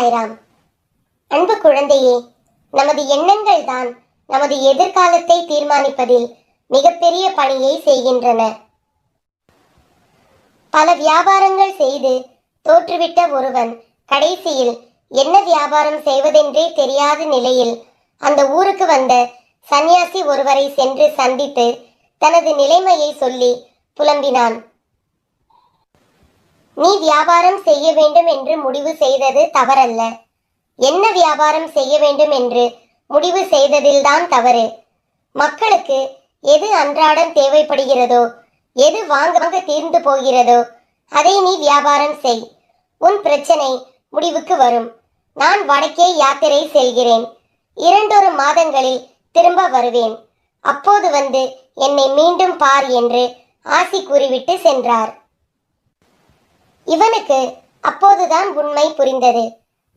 சாய்ராம். அன்பு குழந்தையே, நமது எண்ணங்கள் தான் நமது எதிர்காலத்தை தீர்மானிப்பதில் மிகப்பெரிய பணியை செய்கின்றன. பல வியாபாரங்கள் செய்து தோற்றுவிட்ட ஒருவன் கடைசியில் என்ன வியாபாரம் செய்வதென்றே தெரியாத நிலையில் அந்த ஊருக்கு வந்த சந்நியாசி ஒருவரை சென்று சந்தித்து தனது நிலைமையை சொல்லி புலம்பினான். நீ வியாபாரம் செய்ய வேண்டும் என்று முடிவு செய்தது தவறல்ல. என்ன வியாபாரம் செய்ய வேண்டும் என்று முடிவு செய்ததில்தான் தவறு. மக்களுக்கு எது அன்றாடம் தேவைப்படுகிறதோ, எது வாங்க தீர்ந்து போகிறதோ அதை நீ வியாபாரம் செய். உன் பிரச்சனை முடிவுக்கு வரும். நான் வடக்கே யாத்திரை செல்கிறேன். 2 மாதங்களில் திரும்ப வருவேன். அப்போது வந்து என்னை மீண்டும் பார் என்று ஆசி கூறிவிட்டு சென்றார். இவனுக்கு அப்போதுதான் உண்மை புரிந்தது.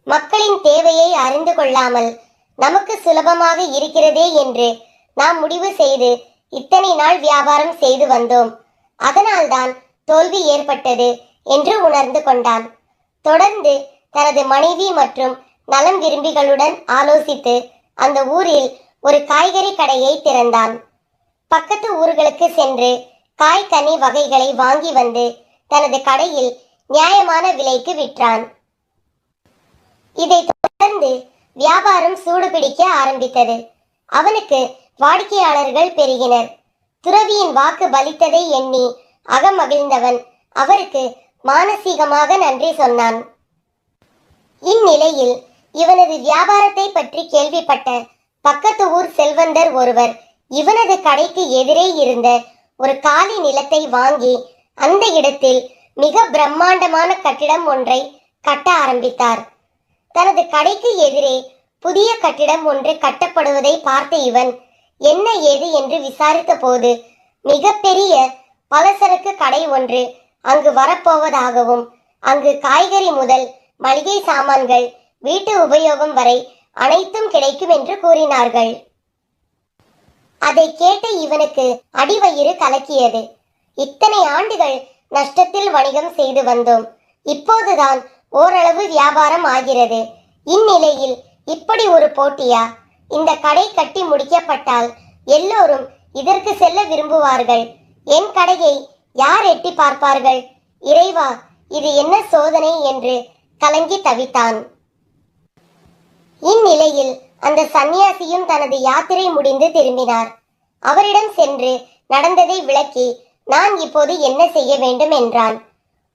மக்களின் தேவையை அறிந்து கொள்ளாமல் நமக்கு சுலபமாக இருக்கிறதே என்று நாம் முடிவு செய்து இத்தனை நாள் வியாபாரம் செய்து வந்தோம். அதனால்தான் தோல்வி ஏற்பட்டது என்று உணர்ந்து கொண்டான். தொடர்ந்து தனது மனைவி மற்றும் நலம் விரும்பிகளுடன் ஆலோசித்து அந்த ஊரில் ஒரு காய்கறி கடையை திறந்தான். பக்கத்து ஊர்களுக்கு சென்று காய்கனி வகைகளை வாங்கி வந்து தனது கடையில் நியாயமான விலைக்கு விற்றான். இதை தொடர்ந்து வியாபாரம் சூடுபிடிக்க ஆரம்பித்தது. அவனுக்கு வாடிக்கையாளர்கள் பெருகினர். துறவியின் வாக்கு பலித்ததை எண்ணி அகமகிழ்ந்தவன் அவருக்கு மானசீகமாக நன்றி சொன்னான். இந்நிலையில் இவனது வியாபாரத்தை பற்றி கேள்விப்பட்ட பக்கத்து ஊர் செல்வந்தர் ஒருவர் இவனது கடைக்கு எதிரே இருந்த ஒரு காலி நிலத்தை வாங்கி அந்த இடத்தில் மிக பிரம்மாண்டமான கட்டிடம் ஒன்றை கட்ட ஆரம்பித்தார். தனது கடைக்கு எதிரே புதிய கட்டிடம் ஒன்று கட்டப்படுவதை பார்த்த இவன் என்ன ஏது என்று விசாரித்த போது மிகப்பெரிய பலசரக்கு கடை ஒன்று அங்கு வரப்போவதாகவும் அங்கு காய்கறி முதல் மளிகை சாமான்கள் வீட்டு உபயோகம் வரை அனைத்தும் கிடைக்கும் என்று கூறினார்கள். அதை கேட்ட இவனுக்கு அடிவயிறு கலக்கியது. இத்தனை ஆண்டுகள் நஷ்டத்தில் வணிகம் செய்து வந்தோம். இப்போதுதான் ஓரளவு வியாபாரம் ஆகிறது. இந்நிலையில் இப்படி ஒரு போட்டியா? இந்த கடை கட்டி முடிக்கப்பட்டால் எல்லோரும் இதற்கு செல்ல விரும்புவார்கள். என் கடையை யார் எட்டி பார்ப்பார்கள்? இறைவா, இது என்ன சோதனை என்று கலங்கி தவித்தான். இந்நிலையில் அந்த சந்நியாசியும் தனது யாத்திரை முடிந்து திரும்பினார். அவரிடம் சென்று நடந்ததை விளக்கி, நான் இப்போது என்ன செய்ய வேண்டும் என்றான்.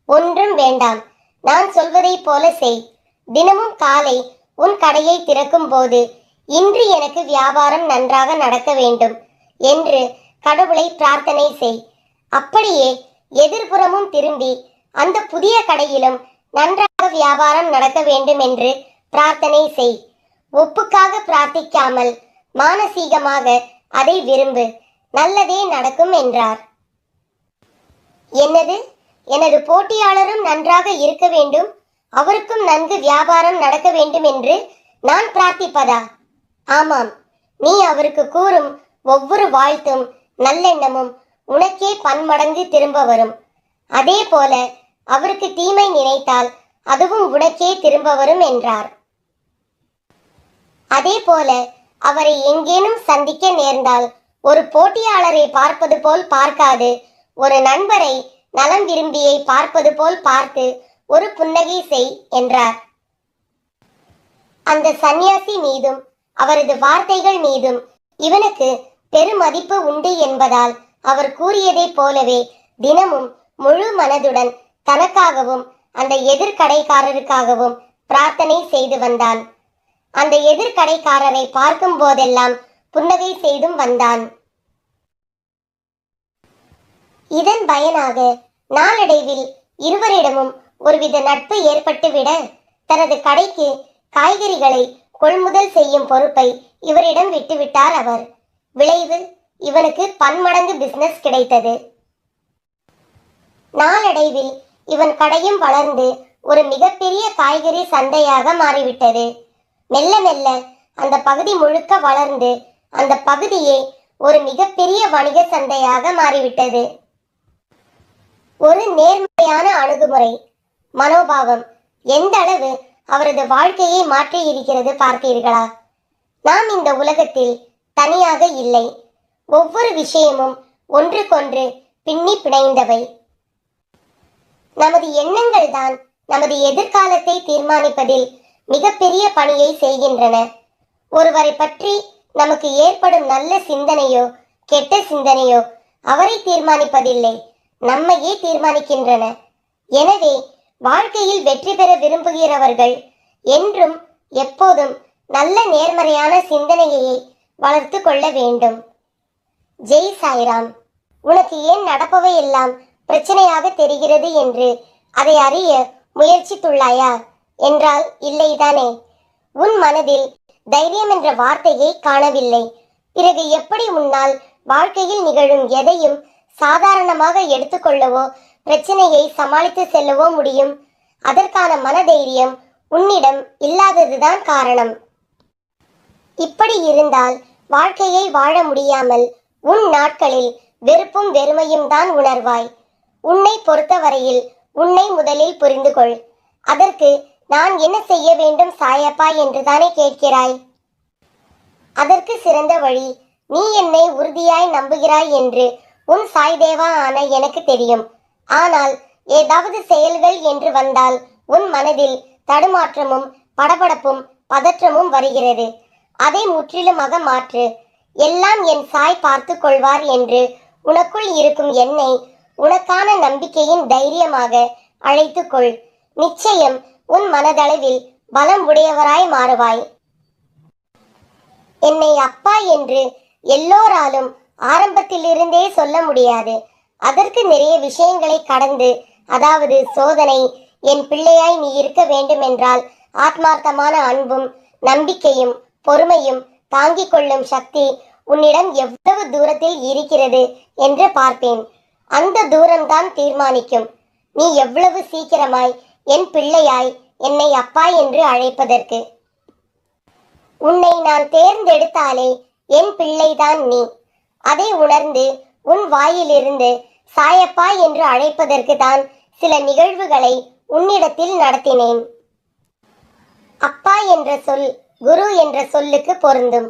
ஒன்றும் வேண்டாம், நான் சொல்வதை போல செய். தினமும் காலை உன் கடையை திறக்கும் போது இன்று எனக்கு வியாபாரம் நன்றாக நடக்க வேண்டும் என்று கடவுளை பிரார்த்தனை செய். அப்படியே எதிர்புறமும் திரும்பி அந்த புதிய கடையிலும் நன்றாக வியாபாரம் நடக்க வேண்டும் என்று பிரார்த்தனை செய். ஒப்புக்காக பிரார்த்திக்காமல் மானசீகமாக அதை விரும்பு. நல்லதே நடக்கும் என்றார். என்னது, எனது போட்டியாளரும் நன்றாக இருக்க வேண்டும், அவருக்கும் நன்கு வியாபாரம் நடக்க வேண்டும் என்று நான் பிரார்த்திப்பதா? ஆமாம், நீ அவருக்கு கூறும் ஒவ்வொரு வாழ்த்தும் நல்லெண்ணமும் உனக்கே பன்மடங்கு திரும்ப வரும். அதே போல அவருக்கு தீமை நினைத்தால் அதுவும் உனக்கே திரும்ப வரும் என்றார். அதே போல அவரை எங்கேனும் சந்திக்க நேர்ந்தால் ஒரு போட்டியாளரை பார்ப்பது போல் பார்க்காது, ஒரு நண்பரை நலம் விரும்பியை பார்ப்பது போல் பார்த்து ஒரு புன்னகை செய் என்றார். அந்த சந்நியாசி மீதும் அவரது வார்த்தைகள் மீதும் இவனுக்கு பெருமதிப்பு உண்டு என்பதால் அவர் கூறியதை போலவே தினமும் முழு மனதுடன் தனக்காகவும் அந்த எதிர்கடைக்காரருக்காகவும் பிரார்த்தனை செய்து வந்தான். அந்த எதிர்கடைக்காரரை பார்க்கும் போதெல்லாம் புன்னகை செய்தும் வந்தான். இதன் பயனாக நாளடைவில் இருவரிடமும் ஒருவித நட்பு ஏற்பட்டுவிட தனது கடைக்கு காய்கறிகளை கொள்முதல் செய்யும் பொறுப்பை இவரிடம் விட்டுவிட்டார் அவர். விளைவு, இவனுக்கு பன்மடங்கு பிசினஸ் கிடைத்தது. நாளடைவில் இவன் கடையும் வளர்ந்து ஒரு மிகப்பெரிய காய்கறி சந்தையாக மாறிவிட்டது. மெல்ல மெல்ல அந்த பகுதி முழுக்க வளர்ந்து அந்த பகுதியே ஒரு மிகப்பெரிய வணிக சந்தையாக மாறிவிட்டது. ஒரு நேர்மையான அணுகுமுறை, மனோபாவம் எந்த அளவு அவரது வாழ்க்கையை மாற்றி இருக்கிறது பார்த்தீர்களா? நாம் இந்த உலகத்தில் தனியாக இல்லை. ஒவ்வொரு விஷயமும் ஒன்றுக்கொன்று பின்னி பிணைந்தவை. நமது எண்ணங்கள் தான் நமது எதிர்காலத்தை தீர்மானிப்பதில் மிகப்பெரிய பணியை செய்கின்றன. ஒருவரை பற்றி நமக்கு ஏற்படும் நல்ல சிந்தனையோ கெட்ட சிந்தனையோ அவரை தீர்மானிப்பதில்லை, நம்மையே தீர்மானிக்கின்றன. எனவே வாழ்க்கையில் வெற்றி பெற விரும்புகிறவர்கள் என்றும் எப்போதும் நல்ல நேர்மறையான சிந்தனையை வளர்த்து கொள்ள வேண்டும். ஜெய் சாய்ராம். உனக்கு ஏன் நடப்பவை எல்லாம் பிரச்சனையாக தெரிகிறது என்று அதை அறிய முயற்சித்துள்ளாயா என்றால் இல்லைதானே. உன் மனதில் தைரியம் என்ற வார்த்தையை காணவில்லை. பிறகு எப்படி உன்னால் வாழ்க்கையில் நிகழும் எதையும் சாதாரணமாக எடுத்துக்கொள்ளவோ பிரச்சனையை சமாளித்து செல்லவோ முடியும்? அதற்கான மனதைரியம் உன்னிடம் இல்லாததுதான் காரணம். இப்படி இருந்தால் வாழ்க்கையை வாழ முடியாமல் உன் நாட்களில் வெறுப்பும் வெறுமையும் தான் உணர்வாய். உன்னை பொறுத்தவரையில் உன்னை முதலில் புரிந்து கொள். அதற்கு நான் என்ன செய்ய வேண்டும் சாயப்பா என்று தானே கேட்கிறாய். அதற்கு சிறந்த வழி, நீ என்னை உறுதியாய் நம்புகிறாய் என்று உன் சாய்தேவா ஆன எனக்கு தெரியும். ஆனால் ஏதாவது செயல்கள் என்று வந்தால் உன் மனதில் தடுமாற்றமும் படபடப்பும் பதற்றமும் வருகிறது. அதை முற்றிலுமாக மாற்று. எல்லாம் என் சாய் பார்த்து கொள்வார் என்று உனக்குள் இருக்கும் என்னை உனக்கான நம்பிக்கையின் தைரியமாக அழைத்துக்கொள். நிச்சயம் உன் மனதளவில் பலம் உடையவராய் மாறுவாய். என்னை அப்பா என்று எல்லோராலும் ஆரம்பத்திலிருந்தே சொல்ல முடியாது. அதற்கு நிறைய விஷயங்களை கடந்து, அதாவது சோதனை, என் பிள்ளையாய் நீ இருக்க வேண்டும் என்றால் ஆத்மார்த்தமான அன்பும் நம்பிக்கையும் பொறுமையும் தாங்கிக் கொள்ளும் சக்தி உன்னிடம் எவ்வளவு தூரத்தில் இருக்கிறது என்று பார்ப்பேன். அந்த தூரம்தான் தீர்மானிக்கும் நீ எவ்வளவு சீக்கிரமாய் என் பிள்ளையாய் என்னை அப்பா என்று அழைப்பதற்கு. உன்னை நான் தேர்ந்தெடுத்தாலே என் பிள்ளைதான் நீ. அதை உணர்ந்து உன் வாயிலிருந்து சாயப்பா என்று அழைப்பதற்கு தான் சில நிகழ்வுகளை உன்னிடத்தில் நடத்தினேன். அப்பா என்ற சொல் குரு என்ற சொல்லுக்கு பொருந்தும்.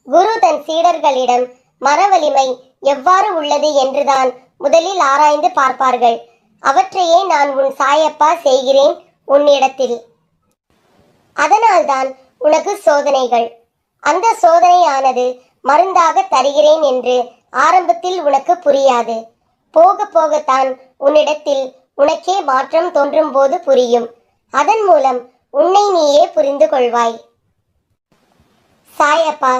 குரு தன் சீடர்களிடம் மனவலிமை எவ்வாறு உள்ளது என்றுதான் முதலில் ஆராய்ந்து பார்ப்பார்கள். அவற்றையே நான் உன் சாயப்பா செய்கிறேன் உன்னிடத்தில். அதனால்தான் உனக்கு சோதனைகள். அந்த சோதனையானது மருந்தாக தருகிறேன் என்று ஆரம்பத்தில் உனக்கு புரியாது. போக போகத்தான் உன்னிடத்தில் உனக்கே மாற்றம் தோன்றும் போது புரியும். அதன் மூலம் உன்னை நீயே புரிந்து கொள்வாய். சாயப்பா,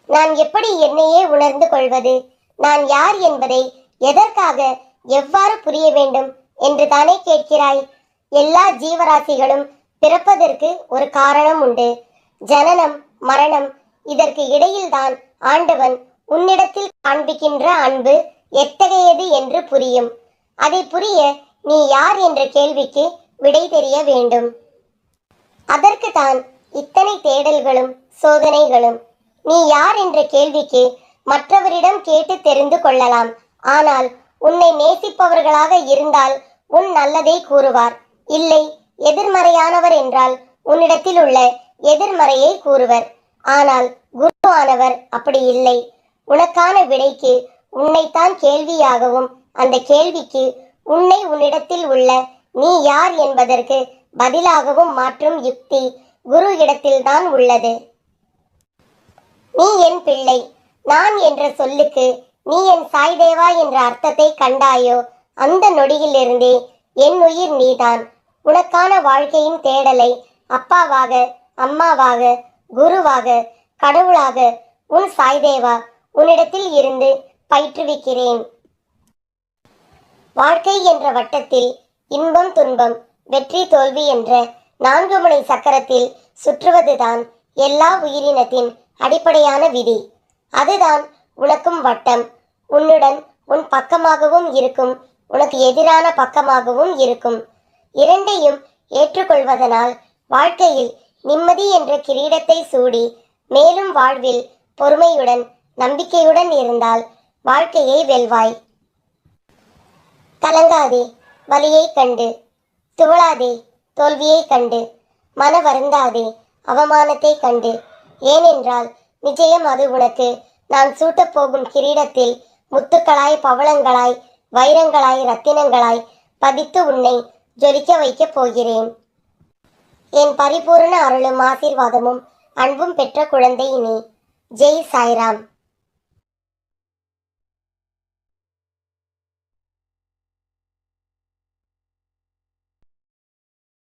நான் எப்படி என்னையே உணர்ந்து கொள்வது? நான் யார் என்பதை எதற்காக எவ்வாறு புரிய வேண்டும் என்று தானே கேட்கிறாய். எல்லா ஜீவராசிகளும் பிறப்பதற்கு ஒரு காரணம் உண்டு. ஜனனம் மரணம், இதற்கு இடையில்தான் ஆண்டவன் உன்னிடத்தில் காண்பிக்கின்ற அன்பு எத்தகையது என்று புரியும். அதை புரிய நீ யார் என்ற கேள்விக்கு விடை தெரிய வேண்டும். அதற்கு தான் இத்தனை தேடல்களும் சோதனைகளும். நீ யார் என்ற கேள்விக்கு மற்றவரிடம் கேட்டு தெரிந்து கொள்ளலாம். ஆனால் உன்னை நேசிப்பவர்களாக இருந்தால் உன் நல்லதை கூறுவார். இல்லை, எதிர்மறையானவர் என்றால் உன்னிடத்தில் உள்ள எதிர்மறையை கூறுவர். ஆனால் குருவானவர் அப்படி இல்லை. உனக்கான விடைக்கு உன்னைத்தான் கேள்வியாகவும் அந்த கேள்விக்கு உன்னை உன்னிடத்தில் உள்ள நீ யார் என்பதற்கு பதிலாகவும் மாற்றும் யுக்தி குரு இடத்தில்தான் உள்ளது. நீ என் பிள்ளை. நான் என்ற சொல்லுக்கு நீ என் சாய்தேவா என்ற அர்த்தத்தை கண்டாயோ, அந்த நொடியிலிருந்தே என் உயிர் நீதான். உனக்கான வாழ்க்கையின் தேடலை அப்பாவாக, அம்மாவாக, குருவாக, கடவுளாக உன் சாய்தேவா உன்னிடத்தில் இருந்து பயிற்றுவிக்கிறேன். வாழ்க்கை என்ற வட்டத்தில் இன்பம் துன்பம் வெற்றி தோல்வி என்ற 4 முனை சக்கரத்தில் சுற்றுவதுதான் எல்லா உயிரினத்தின் அடிப்படையான விதி. அதுதான் உனக்கும் வட்டம். உன்னுடன் உன் பக்கமாகவும் இருக்கும், உனக்கு எதிரான பக்கமாகவும் இருக்கும். இரண்டையும் ஏற்றுக்கொள்வதனால் வாழ்க்கையில் நிம்மதி என்ற கிரீடத்தை சூடி மேலும் வாழ்வில் பொறுமையுடன் நம்பிக்கையுடன் இருந்தால் வாழ்க்கையை வெல்வாய். கலங்காதே வலியை கண்டு, துவளாதே தோல்வியை கண்டு. மன வருந்தாதே அவமானத்தை கண்டு. ஏனென்றால் நிச்சயம் அது உனக்கு நான் சூட்டப் போகும் கிரீடத்தில் முத்துக்களாய், பவளங்களாய், வைரங்களாய், ரத்தினங்களாய் பதித்து உன்னை ஜொலிக்க வைக்கப் போகிறேன். என் பரிபூரண அருளும் ஆசீர்வாதமும் அன்பும் பெற்ற குழந்தை நீ. ஜெய் சாய்ராம்.